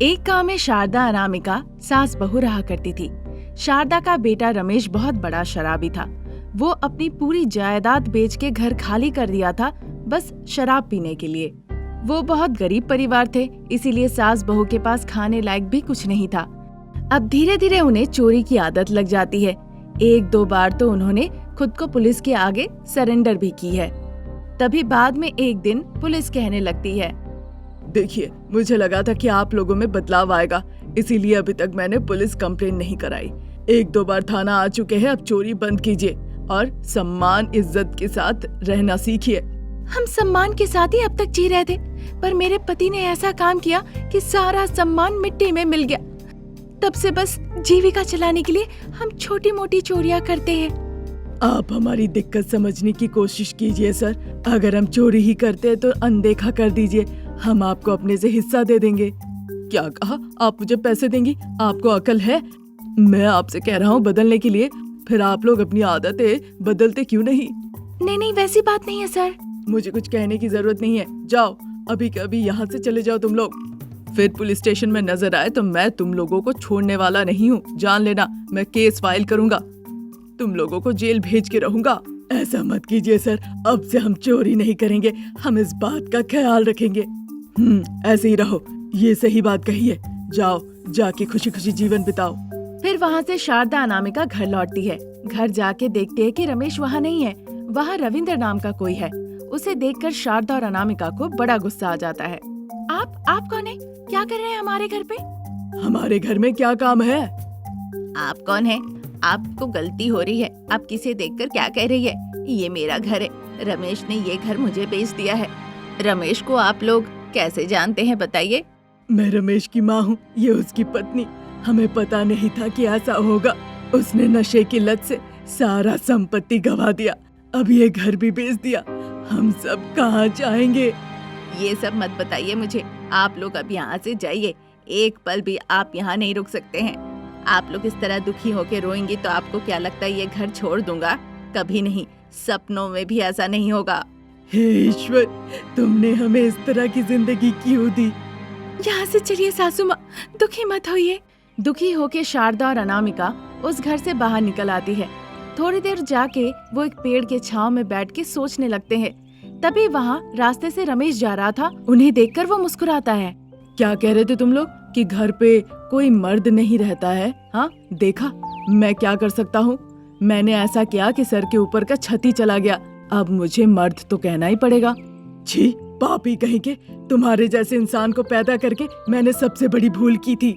एक गांव में शारदा अनामिका सास बहू रहा करती थी। शारदा का बेटा रमेश बहुत बड़ा शराबी था। वो अपनी पूरी जायदाद बेच के घर खाली कर दिया था, बस शराब पीने के लिए। वो बहुत गरीब परिवार थे, इसीलिए सास बहू के पास खाने लायक भी कुछ नहीं था। अब धीरे धीरे उन्हें चोरी की आदत लग जाती है। एक दो बार तो उन्होंने खुद को पुलिस के आगे सरेंडर भी की है। तभी बाद में एक दिन पुलिस कहने लगती है, देखिए, मुझे लगा था कि आप लोगों में बदलाव आएगा, इसीलिए अभी तक मैंने पुलिस कंप्लेन नहीं कराई। एक दो बार थाना आ चुके हैं, अब चोरी बंद कीजिए और सम्मान इज्जत के साथ रहना सीखिए। हम सम्मान के साथ ही अब तक जी रहे थे, पर मेरे पति ने ऐसा काम किया कि सारा सम्मान मिट्टी में मिल गया। तब से बस जीविका चलाने के लिए हम छोटी मोटी चोरियां करते हैं। आप हमारी दिक्कत समझने की कोशिश कीजिए सर। अगर हम चोरी ही करते हैं तो अनदेखा कर दीजिए, हम आपको अपने से हिस्सा दे देंगे। क्या कहा? आप मुझे पैसे देंगी? आपको अकल है? मैं आपसे कह रहा हूँ बदलने के लिए, फिर आप लोग अपनी आदतें बदलते क्यों नहीं? नहीं, वैसी बात नहीं है सर। मुझे कुछ कहने की जरूरत नहीं है, जाओ अभी के अभी यहाँ से चले जाओ तुम लोग। फिर पुलिस स्टेशन में नजर आए तो मैं तुम लोगों को छोड़ने वाला नहीं हूँ, जान लेना। मैं केस फाइल करूँगा, तुम लोगों को जेल भेज के रहूंगा। ऐसा मत कीजिए सर, अब से हम चोरी नहीं करेंगे, हम इस बात का ख्याल रखेंगे। ऐसे ही रहो, ये सही बात कही है। जाओ, जाके खुशी खुशी जीवन बिताओ। फिर वहाँ से शारदा अनामिका घर लौटती है। घर जाके देखती है कि रमेश वहाँ नहीं है, वहाँ रविंद्र नाम का कोई है। उसे देखकर शारदा और अनामिका को बड़ा गुस्सा आ जाता है। आप कौन है? क्या कर रहे हैं हमारे घर पे? हमारे घर में क्या काम है? आप कौन है? आपको गलती हो रही है। आप किसे देखकर क्या कह रही है? ये मेरा घर है, रमेश ने ये घर मुझे बेच दिया है। रमेश को आप लोग कैसे जानते हैं बताइए? मैं रमेश की माँ हूँ, ये उसकी पत्नी। हमें पता नहीं था कि ऐसा होगा। उसने नशे की लत से सारा संपत्ति गवा दिया, अब ये घर भी बेच दिया। हम सब कहाँ जाएंगे? ये सब मत बताइए मुझे, आप लोग अब यहाँ से जाइए। एक पल भी आप यहाँ नहीं रुक सकते हैं। आप लोग इस तरह दुखी होकर रोएंगे तो आपको क्या लगता है ये घर छोड़ दूंगा? कभी नहीं, सपनों में भी ऐसा नहीं होगा। हे ईश्वर, तुमने हमें इस तरह की जिंदगी क्यों दी? यहाँ से चलिए सासू माँ, दुखी मत होइए। दुखी होके शारदा और अनामिका उस घर से बाहर निकल आती है। थोड़ी देर जाके वो एक पेड़ के छांव में बैठ के सोचने लगते हैं। तभी वहाँ रास्ते से रमेश जा रहा था। उन्हें देखकर वो मुस्कुराता है। क्या कह रहे थे तुम लोग कि घर पे कोई मर्द नहीं रहता है? हाँ, देखा मैं क्या कर सकता हूँ। मैंने ऐसा किया कि सर के ऊपर का छत ही चला गया। अब मुझे मर्द तो कहना ही पड़ेगा। छी, पापी कहीं के, तुम्हारे जैसे इंसान को पैदा करके मैंने सबसे बड़ी भूल की थी।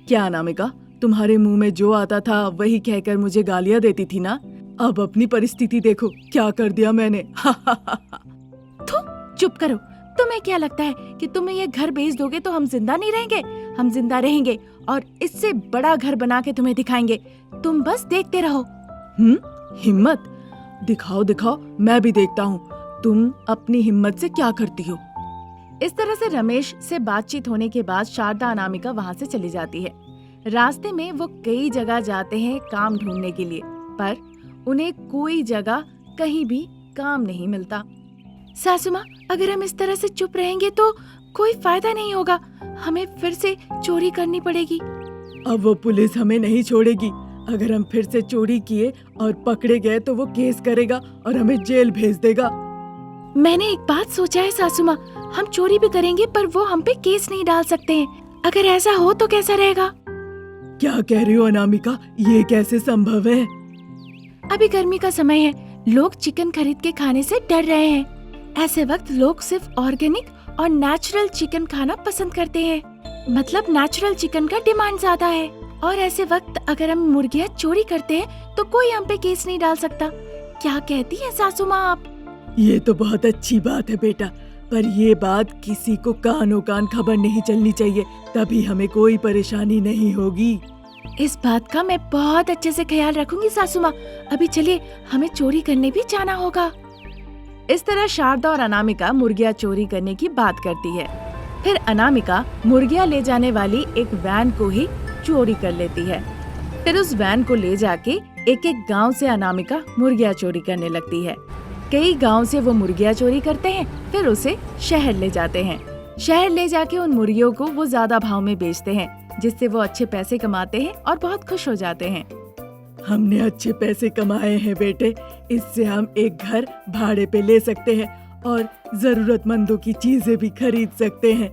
क्या अनामिका, तुम्हारे मुंह में जो आता था वही कहकर मुझे गालियाँ देती थी ना? अब अपनी परिस्थिति देखो, क्या कर दिया मैंने। चुप करो। तुम्हें क्या लगता है कि तुम्हें ये घर बेच दोगे तो हम जिंदा नहीं रहेंगे? हम जिंदा रहेंगे और इससे बड़ा घर बना के तुम्हें दिखाएंगे। तुम बस देखते रहो। हिम्मत दिखाओ, मैं भी देखता हूँ तुम अपनी हिम्मत से क्या करती हो। इस तरह से रमेश से बातचीत होने के बाद शारदा अनामिका वहाँ से चली जाती है। रास्ते में वो कई जगह जाते हैं काम ढूंढने के लिए, पर उन्हें कोई जगह कहीं भी काम नहीं मिलता। सासू माँ, अगर हम इस तरह से चुप रहेंगे तो कोई फायदा नहीं होगा, हमें फिर से चोरी करनी पड़ेगी। अब वो पुलिस हमें नहीं छोड़ेगी। अगर हम फिर से चोरी किए और पकड़े गए तो वो केस करेगा और हमें जेल भेज देगा। मैंने एक बात सोचा है सासू माँ, हम चोरी भी करेंगे पर वो हम पे केस नहीं डाल सकते हैं। अगर ऐसा हो तो कैसा रहेगा? क्या कह रही हो अनामिका, ये कैसे संभव है? अभी गर्मी का समय है, लोग चिकन खरीद के खाने से डर रहे हैं। ऐसे वक्त लोग सिर्फ ऑर्गेनिक और नेचुरल चिकन खाना पसंद करते हैं। मतलब नेचुरल चिकन का डिमांड ज्यादा है। और ऐसे वक्त अगर हम मुर्गियाँ चोरी करते हैं तो कोई हम पे केस नहीं डाल सकता। क्या कहती है सासू माँ आप? ये तो बहुत अच्छी बात है बेटा, पर ये बात किसी को कानो कान खबर नहीं चलनी चाहिए, तभी हमें कोई परेशानी नहीं होगी। इस बात का मैं बहुत अच्छे से ख्याल रखूंगी सासू माँ। अभी चलिए, हमें चोरी करने भी जाना होगा। इस तरह शारदा और अनामिका मुर्गियाँ चोरी करने की बात करती है। फिर अनामिका मुर्गियाँ ले जाने वाली एक वैन को ही चोरी कर लेती है। फिर उस वैन को ले जाके एक एक गांव से अनामिका मुर्गियाँ चोरी करने लगती है। कई गांव से वो मुर्गियाँ चोरी करते हैं, फिर उसे शहर ले जाते हैं। शहर ले जाके उन मुर्गियों को वो ज्यादा भाव में बेचते हैं, जिससे वो अच्छे पैसे कमाते हैं और बहुत खुश हो जाते हैं। हमने अच्छे पैसे कमाए हैं बेटे, इससे हम एक घर भाड़े पे ले सकते हैं और जरूरतमंदों की चीजें भी खरीद सकते हैं।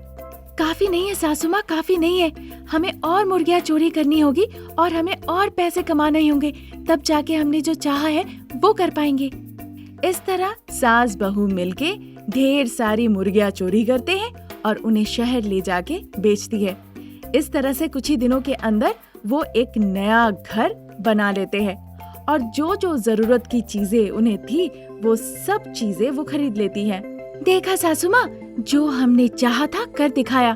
काफी नहीं है सासू माँ, काफी नहीं है। हमें और मुर्गियाँ चोरी करनी होगी और हमें और पैसे कमाने होंगे, तब जाके हमने जो चाहा है वो कर पाएंगे। इस तरह सास बहू मिलके ढेर सारी मुर्गियाँ चोरी करते हैं और उन्हें शहर ले जाके बेचती है। इस तरह से कुछ ही दिनों के अंदर वो एक नया घर बना लेते हैं और जो जो जरूरत की चीजें उन्हें थी वो सब चीजें वो खरीद लेती है। देखा सासू माँ, जो हमने चाहा था कर दिखाया।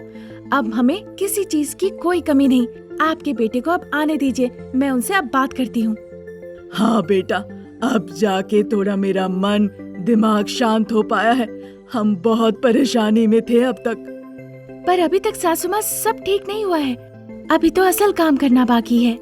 अब हमें किसी चीज की कोई कमी नहीं। आपके बेटे को अब आने दीजिए, मैं उनसे अब बात करती हूँ। हाँ बेटा, अब जाके थोड़ा मेरा मन दिमाग शांत हो पाया है। हम बहुत परेशानी में थे अब तक। पर अभी तक सासू माँ सब ठीक नहीं हुआ है, अभी तो असल काम करना बाकी है।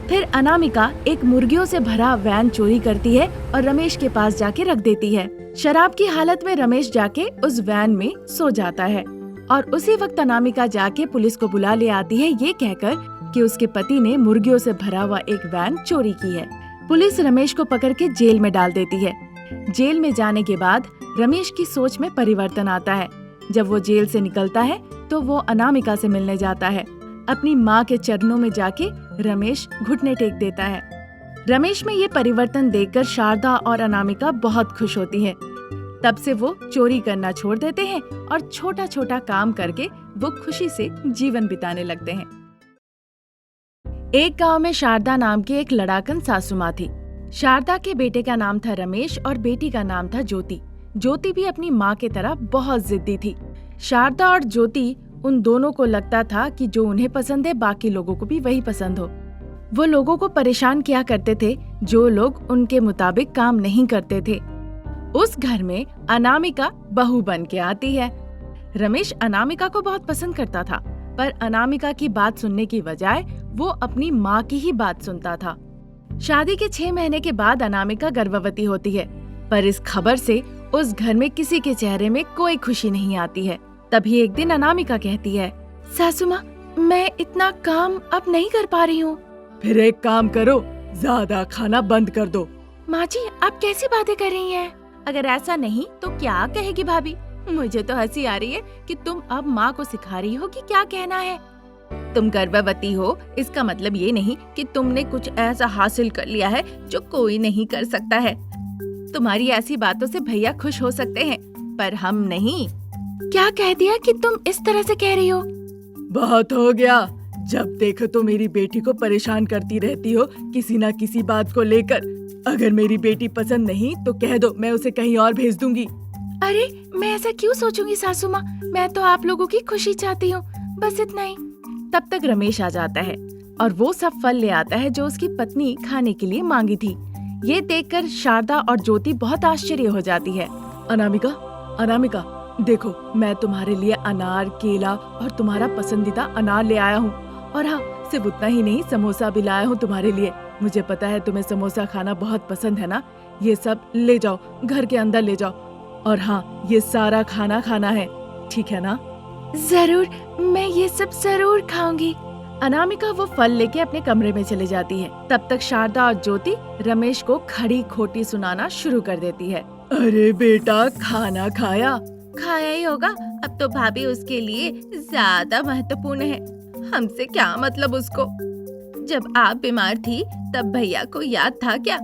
फिर अनामिका एक मुर्गियों से भरा वैन चोरी करती है और रमेश के पास जाके रख देती है। शराब की हालत में रमेश जाके उस वैन में सो जाता है और उसी वक्त अनामिका जाके पुलिस को बुला ले आती है, ये कहकर कि उसके पति ने मुर्गियों से भरा हुआ एक वैन चोरी की है। पुलिस रमेश को पकड़ के जेल में डाल देती है। जेल में जाने के बाद रमेश की सोच में परिवर्तन आता है। जब वो जेल से निकलता है तो वो अनामिका से मिलने जाता है। अपनी माँ के चरणों में जाके रमेश घुटने टेक देता है। रमेश में ये परिवर्तन देखकर शारदा और अनामिका बहुत खुश होती है। तब से वो चोरी करना छोड़ देते हैं और छोटा छोटा काम करके वो खुशी से जीवन बिताने लगते हैं। एक गांव में शारदा नाम की एक लड़ाकन सासू माँ थी। शारदा के बेटे का नाम था रमेश और बेटी का नाम था ज्योति। ज्योति भी अपनी माँ की तरह बहुत जिद्दी थी। शारदा और ज्योति उन दोनों को लगता था कि जो उन्हें पसंद है बाकी लोगों को भी वही पसंद हो। वो लोगों को परेशान किया करते थे जो लोग उनके मुताबिक काम नहीं करते थे। उस घर में अनामिका बहू बन के आती है। रमेश अनामिका को बहुत पसंद करता था, पर अनामिका की बात सुनने की बजाय वो अपनी माँ की ही बात सुनता था। शादी के 6 महीने के बाद अनामिका गर्भवती होती है, पर इस खबर से उस घर में किसी के चेहरे में कोई खुशी नहीं आती है। तभी एक दिन अनामिका कहती है, सासू माँ, मैं इतना काम अब नहीं कर पा रही हूँ। फिर एक काम करो, ज्यादा खाना बंद कर दो। माँ जी, आप कैसी बातें कर रही हैं? अगर ऐसा नहीं तो क्या कहेगी भाभी? मुझे तो हंसी आ रही है कि तुम अब माँ को सिखा रही हो कि क्या कहना है। तुम गर्भवती हो, इसका मतलब ये नहीं कि तुमने कुछ ऐसा हासिल कर लिया है जो कोई नहीं कर सकता है। तुम्हारी ऐसी बातों से भैया खुश हो सकते हैं, पर हम नहीं। क्या कह दिया कि तुम इस तरह से कह रही हो? बहुत हो गया। जब देखो तो मेरी बेटी को परेशान करती रहती हो किसी ना किसी बात को लेकर। अगर मेरी बेटी पसंद नहीं तो कह दो, मैं उसे कहीं और भेज दूंगी। अरे मैं ऐसा क्यों सोचूंगी सासू माँ, मैं तो आप लोगों की खुशी चाहती हूँ, बस इतना ही। तब तक रमेश आ जाता है और वो सब फल ले आता है जो उसकी पत्नी खाने के लिए मांगी थी। ये देखकर शारदा और ज्योति बहुत आश्चर्य हो जाती है। अनामिका, अनामिका, देखो मैं तुम्हारे लिए अनार, केला और तुम्हारा पसंदीदा अनार ले आया हूँ। और हाँ, सिर्फ उतना ही नहीं, समोसा भी लाया हूँ तुम्हारे लिए। मुझे पता है तुम्हें समोसा खाना बहुत पसंद है ना। ये सब ले जाओ, घर के अंदर ले जाओ। और हाँ, ये सारा खाना खाना है, ठीक है ना? जरूर, मैं ये सब जरूर खाऊंगी। अनामिका वो फल लेके अपने कमरे में चली जाती है। तब तक शारदा और ज्योति रमेश को खड़ी खोटी सुनाना शुरू कर देती है। अरे बेटा, खाना खाया? खाया ही होगा, अब तो भाभी उसके लिए ज्यादा महत्वपूर्ण है। हमसे क्या मतलब उसको? जब आप बीमार थी तब भैया को याद था क्या?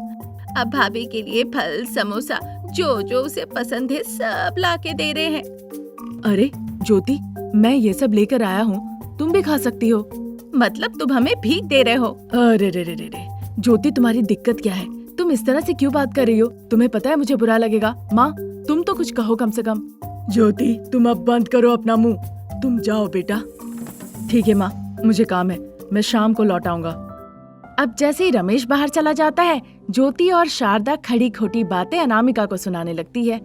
अब भाभी के लिए फल, समोसा, जो जो उसे पसंद है सब लाके दे रहे हैं। अरे ज्योति, मैं ये सब लेकर आया हूँ, तुम भी खा सकती हो। मतलब तुम हमें भीख दे रहे हो? अरे रे रे रे रे, ज्योति तुम्हारी दिक्कत क्या है? तुम इस तरह से क्यों बात कर रही हो? तुम्हें पता है मुझे बुरा लगेगा। माँ, तुम तो कुछ कहो कम से कम। ज्योति, तुम अब बंद करो अपना मुंह, तुम जाओ बेटा। ठीक है माँ, मुझे काम है, मैं शाम को लौट आऊंगा। अब जैसे ही रमेश बाहर चला जाता है, ज्योति और शारदा खड़ी खोटी बातें अनामिका को सुनाने लगती है।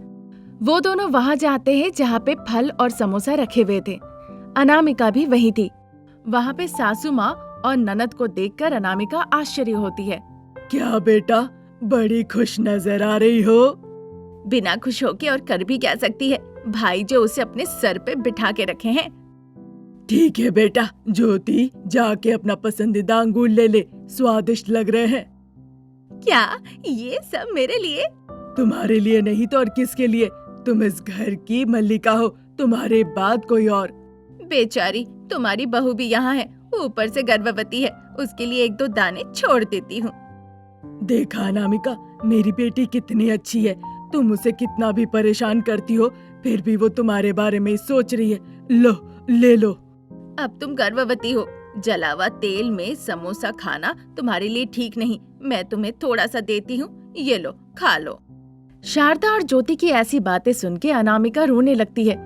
वो दोनों वहाँ जाते हैं जहाँ पे फल और समोसा रखे हुए थे। अनामिका भी वहीं थी। वहाँ पे सासू माँ और ननद को देखकर अनामिका आश्चर्य होती है। क्या बेटा, बड़ी खुश नजर आ रही हो? बिना खुश होके और कर भी क्या सकती है? भाई जो उसे अपने सर पे बिठा के रखे हैं। ठीक है बेटा, ज्योति जाके अपना पसंदीदा अंगूर ले ले, स्वादिष्ट लग रहे हैं। क्या ये सब मेरे लिए? तुम्हारे लिए नहीं तो और किसके लिए? तुम इस घर की मल्लिका हो, तुम्हारे बाद कोई और। बेचारी तुम्हारी बहू भी यहाँ है, ऊपर से गर्भवती है, उसके लिए 1-2 दाने छोड़ देती हूँ। देखा अनामिका, मेरी बेटी कितनी अच्छी है। तुम उसे कितना भी परेशान करती हो, फिर भी वो तुम्हारे बारे में ही सोच रही है। लो, ले लो। अब तुम गर्भवती हो, जला हुआ तेल में समोसा खाना तुम्हारे लिए ठीक नहीं। मैं तुम्हें थोड़ा सा देती हूँ, ये लो, खा लो। शारदा और ज्योति की ऐसी बातें सुन के अनामिका रोने लगती है।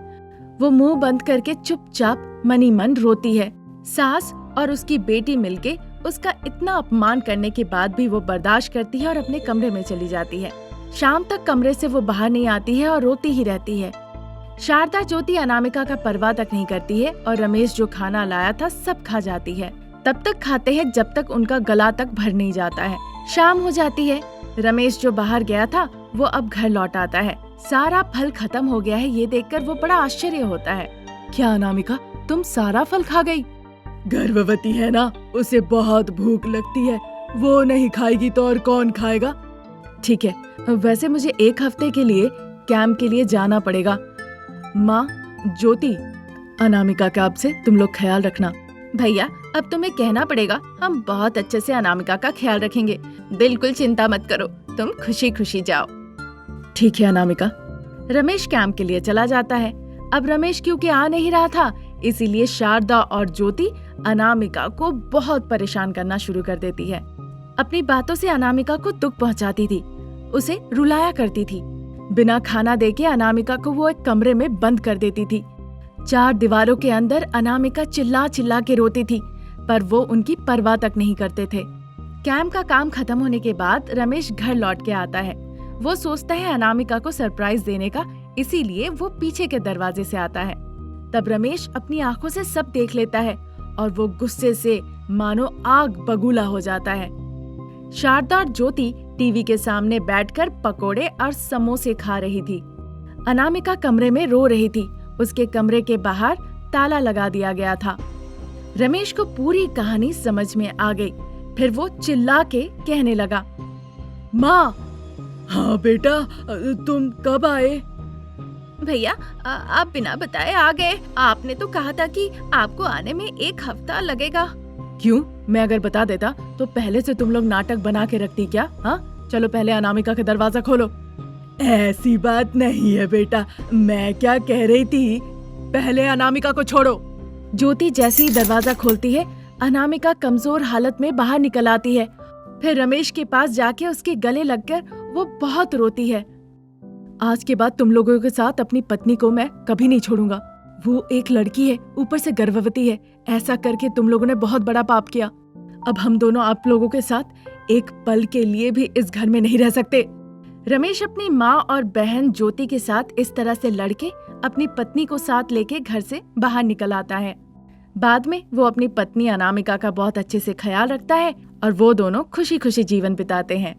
वो मुंह बंद करके चुपचाप मनी मन रोती है। सास और उसकी बेटी मिलके उसका इतना अपमान करने के बाद भी वो बर्दाश्त करती है और अपने कमरे में चली जाती है। शाम तक कमरे से वो बाहर नहीं आती है और रोती ही रहती है। शारदा ज्योति अनामिका का परवाह तक नहीं करती है और रमेश जो खाना लाया था सब खा जाती है। तब तक खाते हैं जब तक उनका गला तक भर नहीं जाता है। शाम हो जाती है। रमेश जो बाहर गया था वो अब घर लौट आता है। सारा फल खत्म हो गया है, ये देखकर वो बड़ा आश्चर्य होता है। क्या अनामिका, तुम सारा फल खा गई? गर्भवती है ना, उसे बहुत भूख लगती है, वो नहीं खाएगी तो और कौन खाएगा? ठीक है, वैसे मुझे 1 हफ्ते के लिए कैंप के लिए जाना पड़ेगा। माँ, ज्योति, अनामिका का अब से तुम लोग ख्याल रखना। भैया अब तुम्हें कहना पड़ेगा, हम बहुत अच्छे से अनामिका का ख्याल रखेंगे। बिल्कुल चिंता मत करो, तुम खुशी खुशी जाओ। ठीक है अनामिका। रमेश कैंप के लिए चला जाता है। अब रमेश क्योंकि आ नहीं रहा था, इसीलिए शारदा और ज्योति अनामिका को बहुत परेशान करना शुरू कर देती है। अपनी बातों से अनामिका को दुख पहुंचाती थी, उसे रुलाया करती थी। बिना खाना देके अनामिका को वो एक कमरे में बंद कर देती थी। 4 दीवारों के अंदर अनामिका चिल्ला चिल्ला के रोती थी, पर वो उनकी परवाह तक नहीं करते थे। कैंप का काम खत्म होने के बाद रमेश घर लौट के आता है। वो सोचता है अनामिका को सरप्राइज देने का, इसीलिए वो पीछे के दरवाजे से आता है। तब रमेश अपनी आंखों से सब देख लेता है और वो गुस्से से मानो आग बगूला हो जाता है। शारदा और ज्योति टीवी के सामने बैठकर पकोड़े और समोसे खा रही थी। अनामिका कमरे में रो रही थी। उसके कमरे के बाहर ताला लगा दिया गया था। रमेश को पूरी कहानी समझ में आ गई। फिर वो चिल्ला के कहने लगा, माँ। हाँ बेटा, तुम कब आए? भैया आप बिना बताए आ गए। आपने तो कहा था कि आपको आने में 1 हफ्ता लगेगा। क्यों? मैं अगर बता देता तो पहले से तुम लोग नाटक बना के रखती क्या? हाँ, चलो पहले अनामिका का दरवाजा खोलो। ऐसी बात नहीं है बेटा, मैं क्या कह रही थी, पहले अनामिका को छोड़ो। ज्योति जैसे ही दरवाजा खोलती है, अनामिका कमजोर हालत में बाहर निकल आती है। फिर रमेश के पास जाके उसके गले लगकर वो बहुत रोती है। आज के बाद तुम लोगों के साथ अपनी पत्नी को मैं कभी नहीं छोड़ूंगा। वो एक लड़की है, ऊपर से गर्भवती है। ऐसा करके तुम लोगों ने बहुत बड़ा पाप किया। अब हम दोनों आप लोगों के साथ एक पल के लिए भी इस घर में नहीं रह सकते। रमेश अपनी माँ और बहन ज्योति के साथ इस तरह से लड़के अपनी पत्नी को साथ लेके घर से बाहर निकल आता है। बाद में वो अपनी पत्नी अनामिका का बहुत अच्छे से ख्याल रखता है और वो दोनों खुशी खुशी जीवन बिताते हैं।